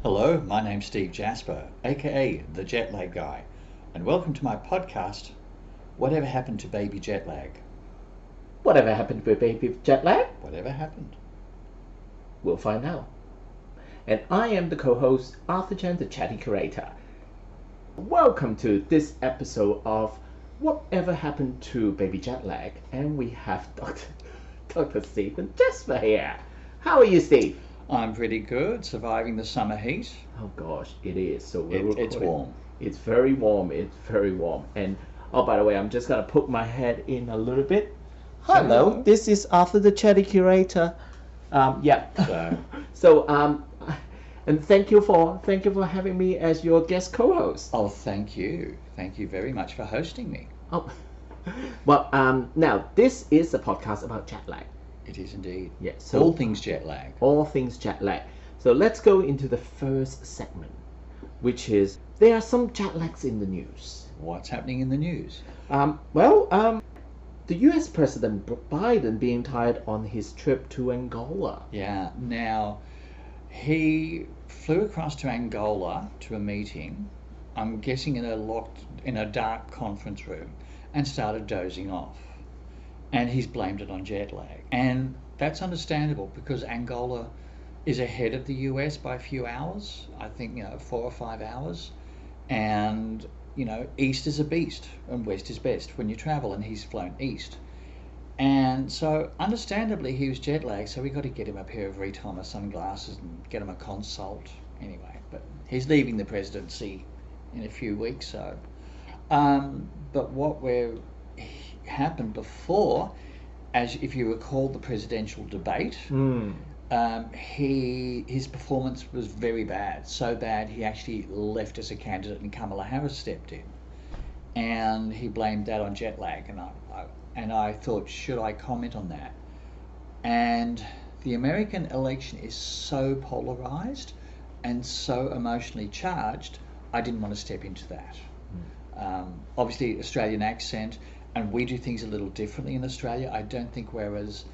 Hello, my name's Steve Jasper, aka the Jet Lag Guy, and welcome to my podcast, Whatever Happened to Baby Jet Lag? Whatever happened with baby jet lag? Whatever happened? We'll find out. And I am the co-host, Arthur Chen, the chatty curator. Welcome to this episode of Whatever Happened to Baby Jet Lag, and we have Dr. Stephen Jasper here. How are you, Steve? I'm pretty good, surviving the summer heat. Oh gosh, it is. So It's warm. It's very warm. It's very warm. And oh, by the way, I'm just gonna poke my head in a little bit. Hello, this is Arthur the chatty curator. So and thank you for having me as your guest co-host. Oh, thank you. Thank you very much for hosting me. Oh, well, now this is a podcast about jet lag. It is indeed. Yes. So all things jet lag. All things jet lag. So let's go into the first segment, which is there are some jet lags in the news. What's happening in the news? The U.S. President Biden being tired on his trip to Angola. Yeah. Now, he flew across to Angola to a meeting. I'm guessing in a dark conference room, and started dozing off. And he's blamed it on jet lag. And that's understandable because Angola is ahead of the US by a few hours. I think, 4 or 5 hours. And, east is a beast and west is best when you travel, and he's flown east. And so, understandably, he was jet lagged, so we got to get him a pair of Retimer sunglasses and get him a consult. Anyway, but he's leaving the presidency in a few weeks, so. But what happened before, as if you recall the presidential debate, his performance was very bad, so bad he actually left as a candidate and Kamala Harris stepped in, and he blamed that on jet lag, and I thought, should I comment on that? And the American election is so polarized and so emotionally charged, I didn't want to step into that. Obviously, Australian accent, and we do things a little differently in Australia. I don't think we're as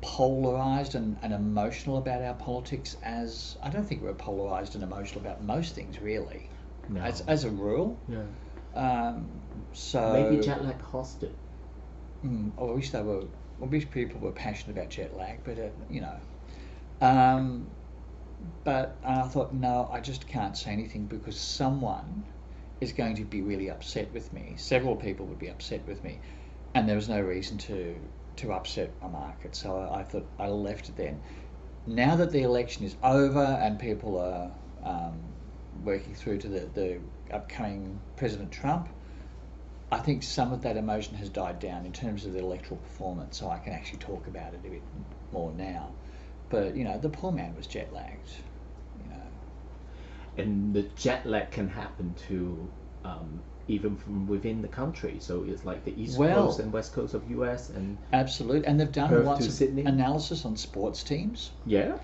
polarised and emotional about our politics as... I don't think we're polarised and emotional about most things, really, No. as a rule. Yeah. So Maybe jet lag caused it. I wish people were passionate about jet lag, but but I thought, no, I just can't say anything because someone is going to be really upset with me. Several people would be upset with me, and there was no reason to upset a market. So I thought I left it then. Now that the election is over and people are working through to the upcoming President Trump, I think some of that emotion has died down in terms of the electoral performance, so I can actually talk about it a bit more now. But, the poor man was jet lagged. And the jet lag can happen to even from within the country. So it's like the East Coast and West Coast of US and absolutely. And they've done lots of Sydney. Analysis on sports teams. Yeah.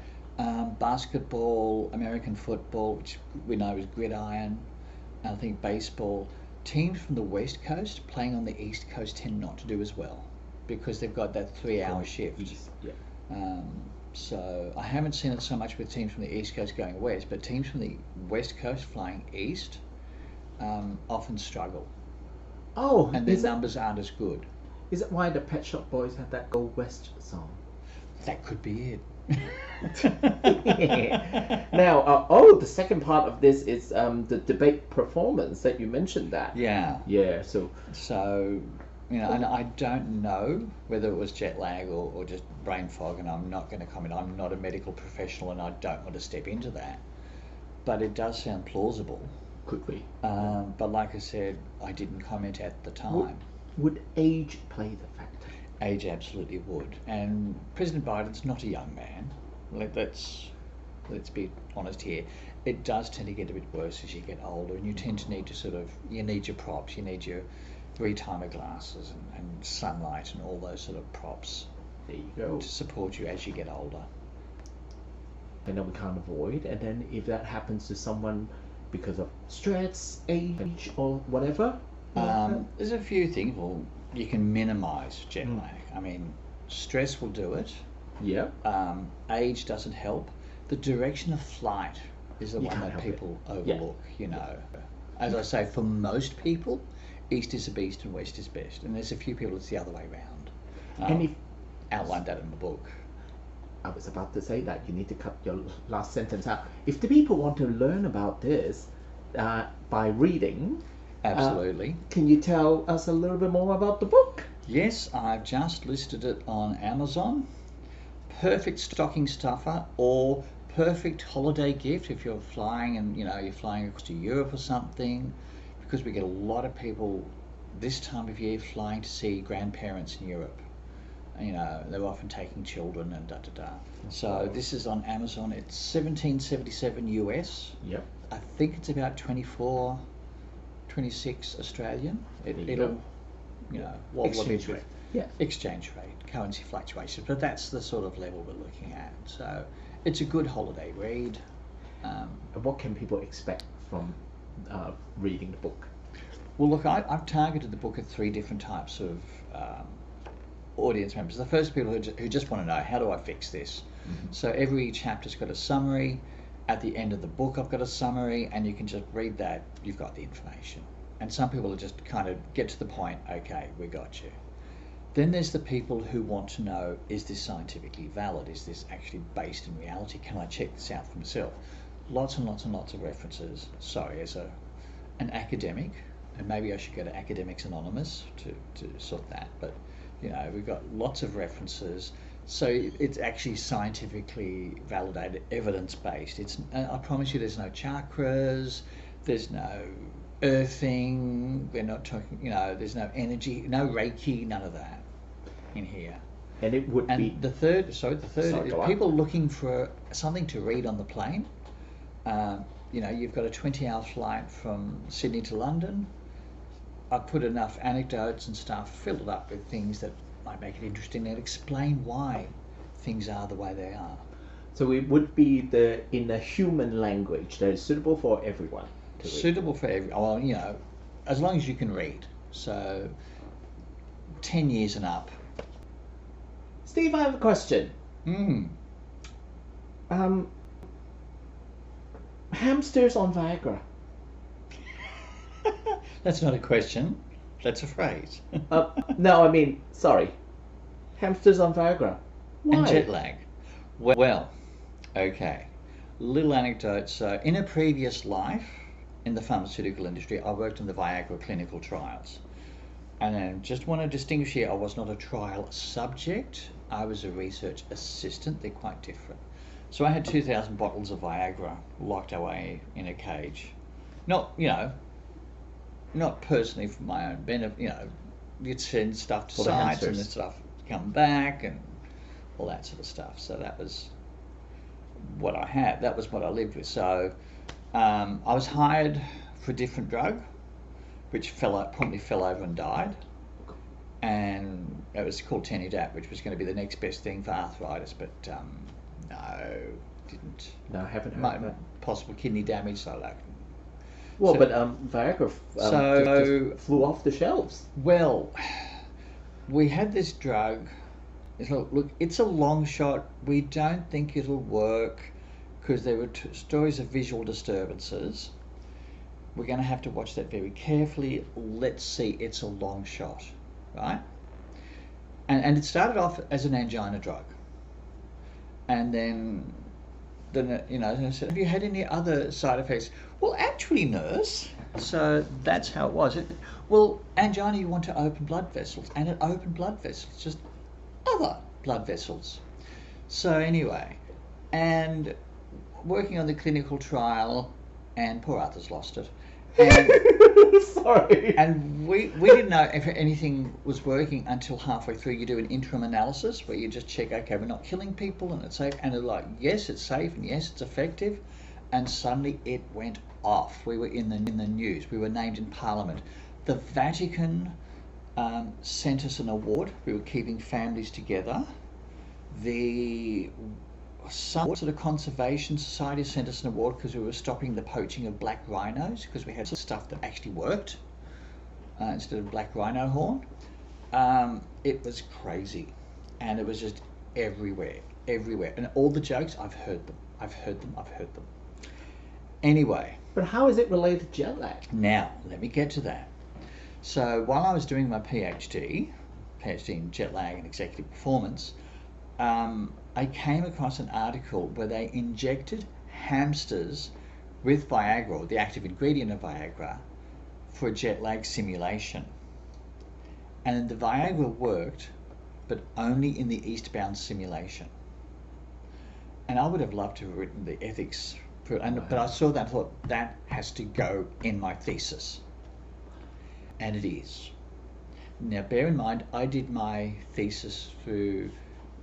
Basketball, American football, which we know is gridiron. I think baseball. Teams from the West Coast playing on the East Coast tend not to do as well because they've got that 3-hour shift. Yeah. So I haven't seen it so much with teams from the East Coast going west, but teams from the West Coast flying east often struggle. Oh, and their numbers aren't as good. Is that why the Pet Shop Boys have that Go West song? That could be it. Now, the second part of this is the debate performance that you mentioned that. Yeah. Yeah, so and I don't know whether it was jet lag or just brain fog, and I'm not going to comment. I'm not a medical professional and I don't want to step into that. But it does sound plausible. Could be. But like I said, I didn't comment at the time. Would age play the factor? Age absolutely would. And President Biden's not a young man. Let's be honest here. It does tend to get a bit worse as you get older, and you tend to need to you need your props, you need your Retimer glasses and sunlight and all those sort of props. There you go. To support you as you get older. I know we can't avoid, and then if that happens to someone because of stress, age, or whatever? There's a few things. Well, you can minimise jet lag. I mean, stress will do it. Yeah. Age doesn't help. The direction of flight is the You one can't that help it. people Yeah. overlook, you know. As I say, for most people, East is a beast and West is best. And there's a few people it's the other way around. And if Outlined that in the book. I was about to say that you need to cut your last sentence out. If the people want to learn about this by reading, Absolutely. Can you tell us a little bit more about the book? Yes, I've just listed it on Amazon. Perfect stocking stuffer or perfect holiday gift if you're flying and you're flying across to Europe or something, because we get a lot of people this time of year flying to see grandparents in Europe. They're often taking children and da. So this is on Amazon. It's $17.77 US. Yep. I think it's about 24, 26 Australian. It'll wobble a Exchange bit rate. with Yeah. exchange rate, currency fluctuations, but that's the sort of level we're looking at. So it's a good holiday read. And what can people expect from reading the book? Well, look, I've targeted the book at three different types of audience members. The first people who just want to know, how do I fix this? Mm-hmm. So every chapter's got a summary. At the end of the book, I've got a summary, and you can just read that. You've got the information. And some people are just kind of get to the point, okay, we got you. Then there's the people who want to know, is this scientifically valid? Is this actually based in reality? Can I check this out for myself? Lots and lots and lots of references. Sorry, as an academic, and maybe I should go to Academics Anonymous to sort that, but we've got lots of references. So it's actually scientifically validated, evidence-based. I promise you, there's no chakras, there's no earthing, we're not talking, there's no energy, no Reiki, none of that in here. And it would be... And the third is go on. people looking for something to read on the plane. You've got a 20-hour flight from Sydney to London. I've put enough anecdotes and stuff, filled it up with things that might make it interesting and explain why things are the way they are. So it would be in a human language that is suitable for everyone to read. Suitable for everyone. Well, as long as you can read. So 10 years and up. Steve, I have a question. Hamsters on Viagra. That's not a question. That's a phrase. No, I mean, sorry. Hamsters on Viagra. Why? And jet lag. Well, okay. Little anecdote. So, in a previous life in the pharmaceutical industry, I worked in the Viagra clinical trials. And then just want to distinguish here, I was not a trial subject. I was a research assistant. They're quite different. So I had 2,000 bottles of Viagra locked away in a cage. Not personally for my own benefit, you'd send stuff to For the sites and the hamsters. stuff would come back and all that sort of stuff. So that was what I had. That was what I lived with. So I was hired for a different drug, which promptly fell over and died. And it was called Tenidap, which was going to be the next best thing for arthritis, but no, didn't. No, I haven't heard of that. Possible kidney damage, so like. Well, So- but Viagra just flew off the shelves. Well, we had this drug. Look, it's a long shot. We don't think it'll work because there were stories of visual disturbances. We're going to have to watch that very carefully. Let's see, it's a long shot, right? And it started off as an angina drug. And then I said, have you had any other side effects? Well, actually, nurse. So that's how it was. Well, angina, you want to open blood vessels. And it opened blood vessels, just other blood vessels. So anyway, and working on the clinical trial, and poor Arthur's lost it. And, Sorry. and we didn't know if anything was working until halfway through. You do an interim analysis where you just check, okay, we're not killing people and it's safe. And they're like, yes, it's safe and yes, it's effective. And suddenly it went off. We were in the news. We were named in Parliament. The Vatican sent us an award. We were keeping families together. Some sort of conservation society sent us an award because we were stopping the poaching of black rhinos because we had stuff that actually worked instead of black rhino horn. It was crazy, and it was just everywhere. And all the jokes, I've heard them. Anyway, But how is it related to jet lag? now let me get to that. So while I was doing my PhD in jet lag and executive performance, I came across an article where they injected hamsters with Viagra, or the active ingredient of Viagra, for a jet lag simulation. And the Viagra worked, but only in the eastbound simulation. And I would have loved to have written the ethics for it, but I saw that and thought, that has to go in my thesis. And it is. Now, bear in mind, I did my thesis through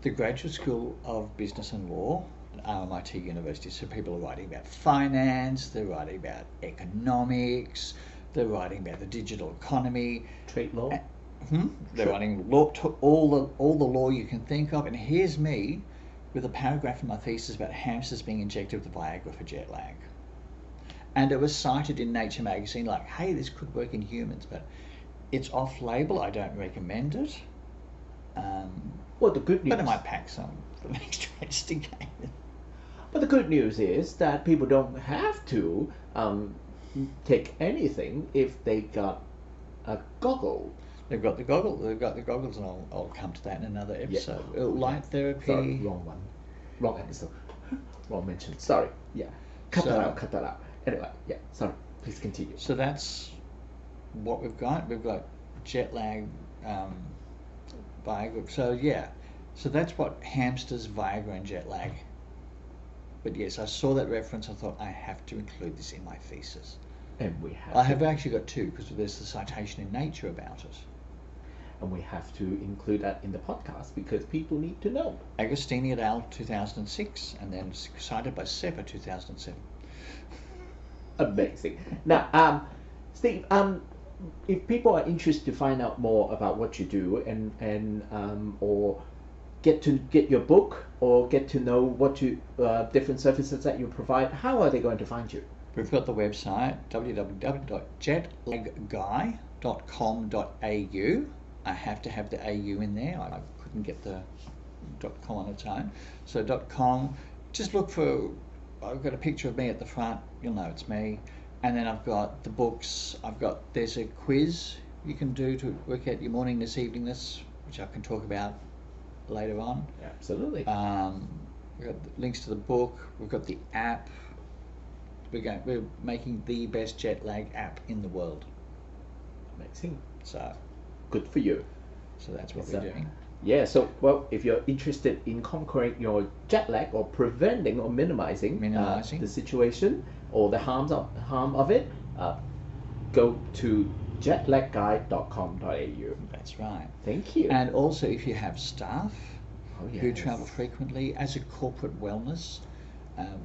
the Graduate School of Business and Law at RMIT University. So people are writing about finance, they're writing about economics, they're writing about the digital economy. Trade law? They're writing law, all the law you can think of. And here's me with a paragraph in my thesis about hamsters being injected with Viagra for jet lag. And it was cited in Nature magazine like, hey, this could work in humans, but it's off-label. I don't recommend it. Well, the good news... But I might pack some for the next investigation. But the good news is that people don't have to take anything if they got a goggle. They've got the goggles, and I'll come to that in another episode. Yeah. Light therapy. Sorry, wrong one. Wrong episode. Wrong mention. Sorry. Yeah. Cut that out. Anyway, yeah, sorry. Please continue. So that's what we've got. We've got jet lag, Viagra. So yeah, so that's what hamsters, Viagra, and jet lag. But yes, I saw that reference. I thought I have to include this in my thesis. And we have. I have actually got two because there's the citation in Nature about it. And we have to include that in the podcast because people need to know. Agostini et al. 2006, and then cited by SEPA 2007. Amazing. Now, Steve, if people are interested to find out more about what you do and or get your book or get to know what you different services that you provide, how are they going to find you? We've got the website www.jetlagguy.com.au. I have to have the AU in there. I couldn't get the .com on its own. So .com, just look for, I've got a picture of me at the front, you'll know it's me. And then I've got the books, there's a quiz you can do to work out your morningness, eveningness, which I can talk about later on. Absolutely. We've got links to the book, we've got the app. We're making the best jet lag app in the world. Amazing. So good for you. So that's what we're doing. Yeah, so well, if you're interested in conquering your jet lag or preventing or minimizing the situation or the harm of it, go to jetlagguy.com.au. That's right. Thank you. And also, if you have staff who travel frequently, as a corporate wellness,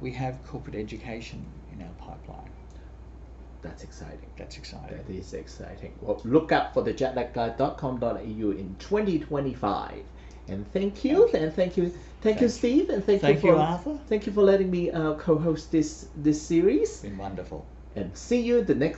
we have corporate education in our pipeline. That's exciting. That is exciting. Well, look out for the jetlagguy.com.au in 2025. And thank you, thank you, Steve, and thank you, Arthur. Thank you for letting me co-host this series. It's been wonderful. And see you the next